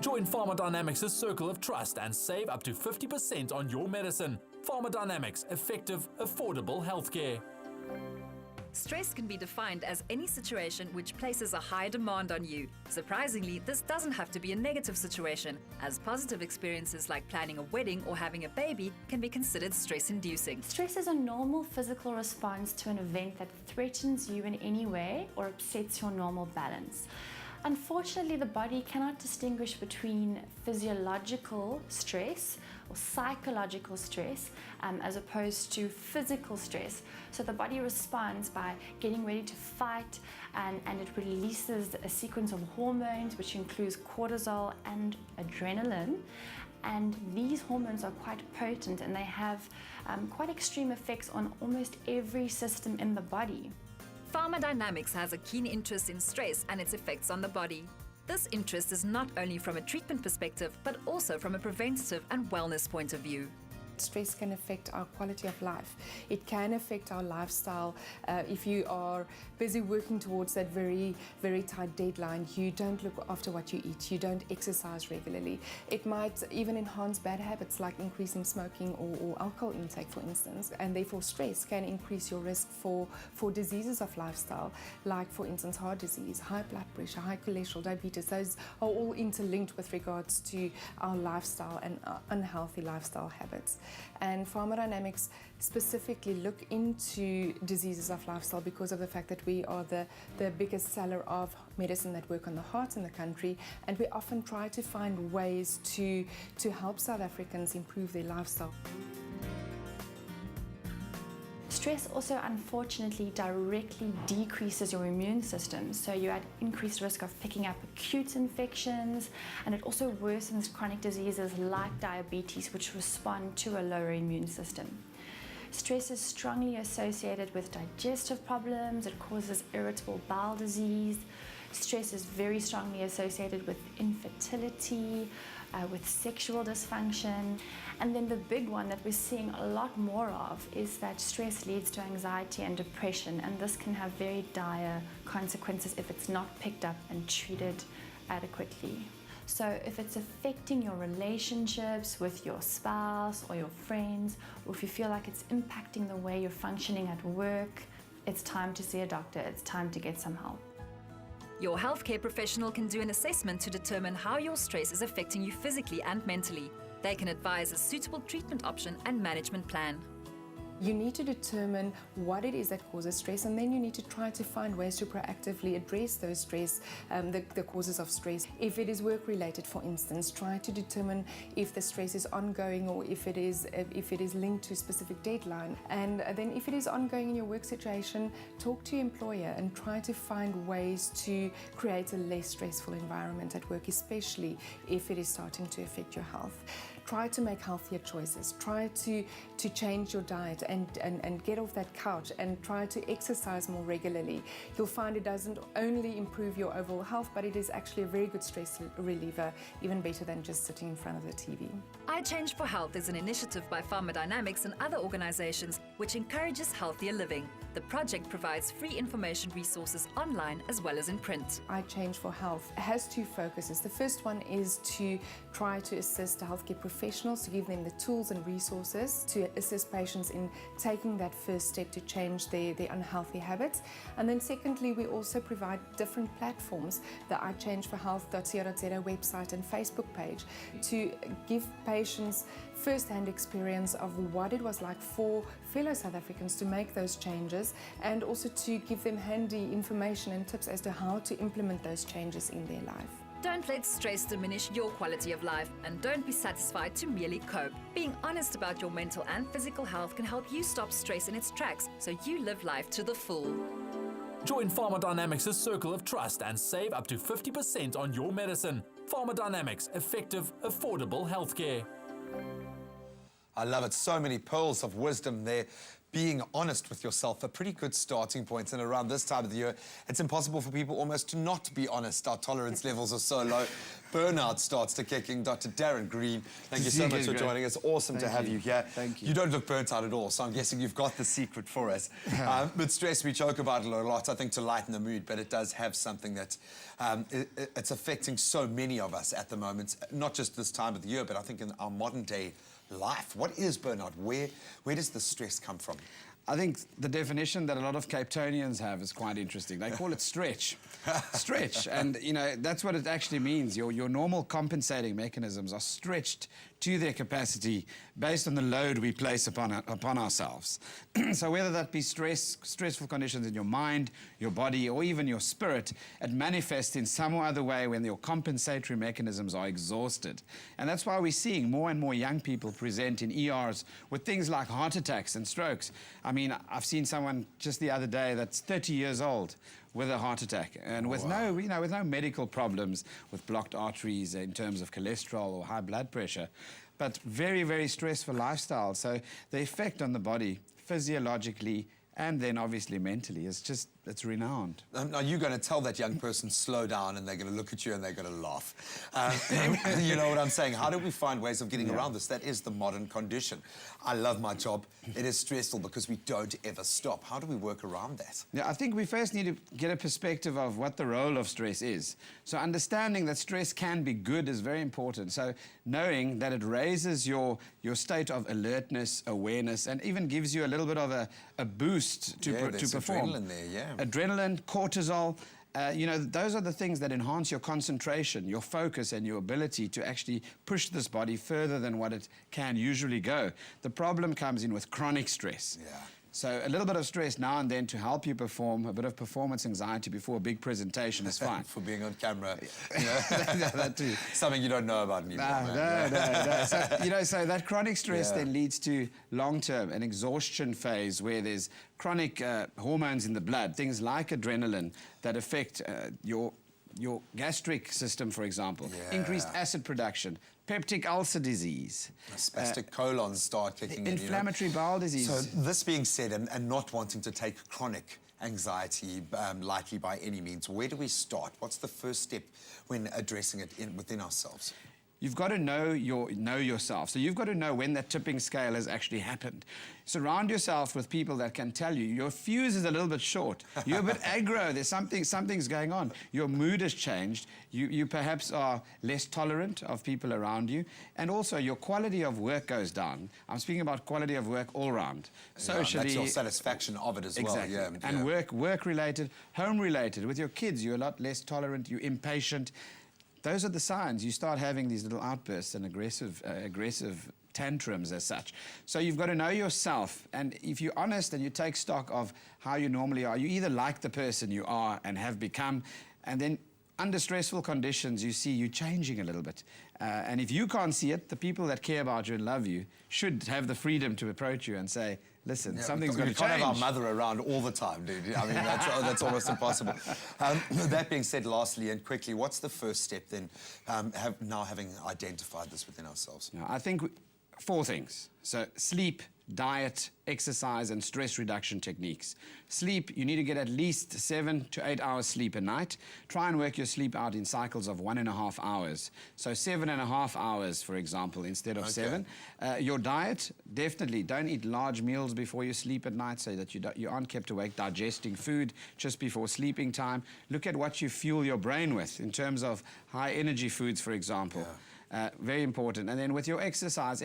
Join Pharma Dynamics' circle of trust and save up to 50% on your medicine. Pharma Dynamics, effective, affordable healthcare. Stress can be defined as any situation which places a high demand on you. Surprisingly, this doesn't have to be a negative situation, as positive experiences like planning a wedding or having a baby can be considered stress-inducing. Stress is a normal physical response to an event that threatens you in any way or upsets your normal balance. Unfortunately, the body cannot distinguish between physiological stress or psychological stress as opposed to physical stress. So the body responds by getting ready to fight, and it releases a sequence of hormones which includes cortisol and adrenaline. And these hormones are quite potent, and they have quite extreme effects on almost every system in the body. Pharma Dynamics has a keen interest in stress and its effects on the body. This interest is not only from a treatment perspective, but also from a preventative and wellness point of view. Stress can affect our quality of life. It can affect our lifestyle. If you are busy working towards that very, very tight deadline, you don't look after what you eat, you don't exercise regularly. It might even enhance bad habits like increasing smoking or alcohol intake, for instance, and therefore stress can increase your risk for diseases of lifestyle, like for instance heart disease, high blood pressure, high cholesterol, diabetes. Those are all interlinked with regards to our lifestyle and unhealthy lifestyle habits. And Pharma Dynamics specifically look into diseases of lifestyle because of the fact that we are the biggest seller of medicine that work on the heart in the country, and we often try to find ways to help South Africans improve their lifestyle. Stress also unfortunately directly decreases your immune system, so you're at increased risk of picking up acute infections, and it also worsens chronic diseases like diabetes, which respond to a lower immune system. Stress is strongly associated with digestive problems. It causes irritable bowel disease. Stress is very strongly associated with infertility, with sexual dysfunction. And then the big one that we're seeing a lot more of is that stress leads to anxiety and depression, and this can have very dire consequences if it's not picked up and treated adequately. So if it's affecting your relationships with your spouse or your friends, or if you feel like it's impacting the way you're functioning at work, it's time to see a doctor, it's time to get some help. Your healthcare professional can do an assessment to determine how your stress is affecting you physically and mentally. They can advise a suitable treatment option and management plan. You need to determine what it is that causes stress, and then you need to try to find ways to proactively address those stress, the causes of stress. If it is work-related, for instance, try to determine if the stress is ongoing or if it is linked to a specific deadline. And then if it is ongoing in your work situation, talk to your employer and try to find ways to create a less stressful environment at work, especially if it is starting to affect your health. Try to make healthier choices. Try to change your diet and get off that couch and try to exercise more regularly. You'll find it doesn't only improve your overall health, but it is actually a very good stress reliever, even better than just sitting in front of the TV. I Change for Health is an initiative by Pharma Dynamics and other organizations which encourages healthier living. The project provides free information resources online as well as in print. I Change for Health has two focuses. The first one is to try to assist the healthcare professionals, to give them the tools and resources to assist patients in taking that first step to change their unhealthy habits. And then secondly, we also provide different platforms, the ichangeforhealth.co.za website and Facebook page, to give patients first-hand experience of what it was like for fellow South Africans to make those changes, and also to give them handy information and tips as to how to implement those changes in their life. Don't let stress diminish your quality of life, and don't be satisfied to merely cope. Being honest about your mental and physical health can help you stop stress in its tracks so you live life to the full. Join Pharma Dynamics' circle of trust and save up to 50% on your medicine. Pharma Dynamics, effective, affordable healthcare. I love it. So many pearls of wisdom there. being honest with yourself a pretty good starting point. And around this time of the year, it's impossible for people almost to not be honest. Our tolerance levels are so low. Burnout starts to kick in. Dr. Darren Green, thank you so much for joining us. Awesome to have you here. Thank you. You don't look burnt out at all, so I'm guessing you've got the secret for us. But stress, we joke about it a lot, I think, to lighten the mood, but it does have something that it's affecting so many of us at the moment, not just this time of the year, but I think in our modern day life. What is burnout? Where does the stress come from? I think the definition that a lot of Cape Townians have is quite interesting. They call it stretch. Stretch. And, you know, that's what it actually means. Your normal compensating mechanisms are stretched to their capacity based on the load we place upon ourselves. So whether that be stressful conditions in your mind, your body, or even your spirit, it manifests in some other way when your compensatory mechanisms are exhausted. And that's why we're seeing more and more young people present in ERs with things like heart attacks and strokes. I mean, I've seen someone just the other day that's 30 years old with a heart attack and with with no medical problems, with blocked arteries in terms of cholesterol or high blood pressure, but very, very stressful lifestyle. So the effect on the body physiologically and then obviously mentally is just, it's renowned. Are you going to tell that young person slow down and they're going to look at you and they're going to laugh? You know what I'm saying? How do we find ways of getting around this? That is the modern condition. I love my job. It is stressful because we don't ever stop. How do we work around that? Yeah, I think we first need to get a perspective of what the role of stress is. So understanding that stress can be good is very important. So knowing that it raises your state of alertness, awareness, and even gives you a little bit of a boost to perform. Adrenaline there, yeah. Adrenaline, cortisol, you know, those are the things that enhance your concentration, your focus, and your ability to actually push this body further than what it can usually go. The problem comes in with chronic stress. Yeah. So a little bit of stress now and then to help you perform, a bit of performance anxiety before a big presentation is fine. For being on camera, you know? That too. Something you don't know about anymore. No. So, you know, so that chronic stress then leads to long-term, an exhaustion phase where there's chronic hormones in the blood, things like adrenaline that affect your gastric system, for example, increased acid production, peptic ulcer disease. Spastic colons start kicking in. Inflammatory bowel disease. So this being said, and not wanting to take chronic anxiety lightly by any means, where do we start? What's the first step when addressing it within ourselves? You've got to know yourself. So you've got to know when that tipping scale has actually happened. Surround yourself with people that can tell you your fuse is a little bit short. You're a bit aggro. There's something's going on. Your mood has changed. You perhaps are less tolerant of people around you, and also your quality of work goes down. I'm speaking about quality of work all round. Socially, that's your satisfaction of it as exactly. well. Yeah, and work-related, home-related. With your kids, you're a lot less tolerant. You're impatient. Those are the signs. You start having these little outbursts and aggressive tantrums as such. So you've got to know yourself, and if you're honest and you take stock of how you normally are, you either like the person you are and have become, and then under stressful conditions you see you changing a little bit. And if you can't see it, the people that care about you and love you should have the freedom to approach you and say, listen, something's going to change. We can't have our mother around all the time, dude. I mean, that's almost impossible. That being said, lastly and quickly, what's the first step then, now having identified this within ourselves? Now, I think 4 things. So sleep, diet, exercise, and stress reduction techniques. Sleep, you need to get at least 7 to 8 hours sleep a night. Try and work your sleep out in cycles of 1.5 hours. So 7.5 hours, for example, instead of 7. Your diet, definitely don't eat large meals before you sleep at night so that you aren't kept awake digesting food just before sleeping time. Look at what you fuel your brain with in terms of high energy foods, for example. Very important. And then with your exercise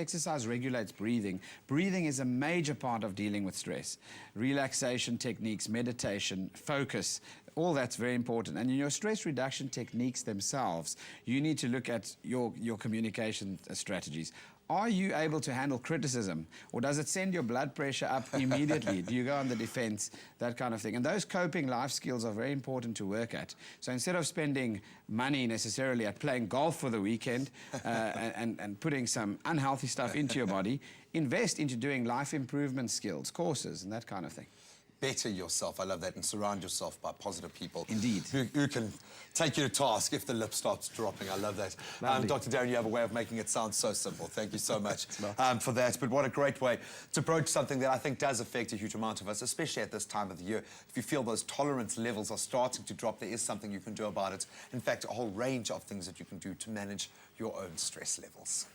regulates breathing. Breathing is a major part of dealing with stress. Relaxation techniques, meditation, focus, all that's very important. And in your stress reduction techniques themselves, you need to look at your communication strategies. Are you able to handle criticism, or does it send your blood pressure up immediately? Do you go on the defense? That kind of thing. And those coping life skills are very important to work at. So instead of spending money necessarily at playing golf for the weekend and putting some unhealthy stuff into your body, invest into doing life improvement skills, courses, and that kind of thing. better yourself. I love that. And surround yourself by positive people. Indeed. Who can take you to task if the lip starts dropping. I love that. Dr. Darren, you have a way of making it sound so simple. Thank you so much for that. But what a great way to approach something that I think does affect a huge amount of us, especially at this time of the year. If you feel those tolerance levels are starting to drop, there is something you can do about it. In fact, a whole range of things that you can do to manage your own stress levels.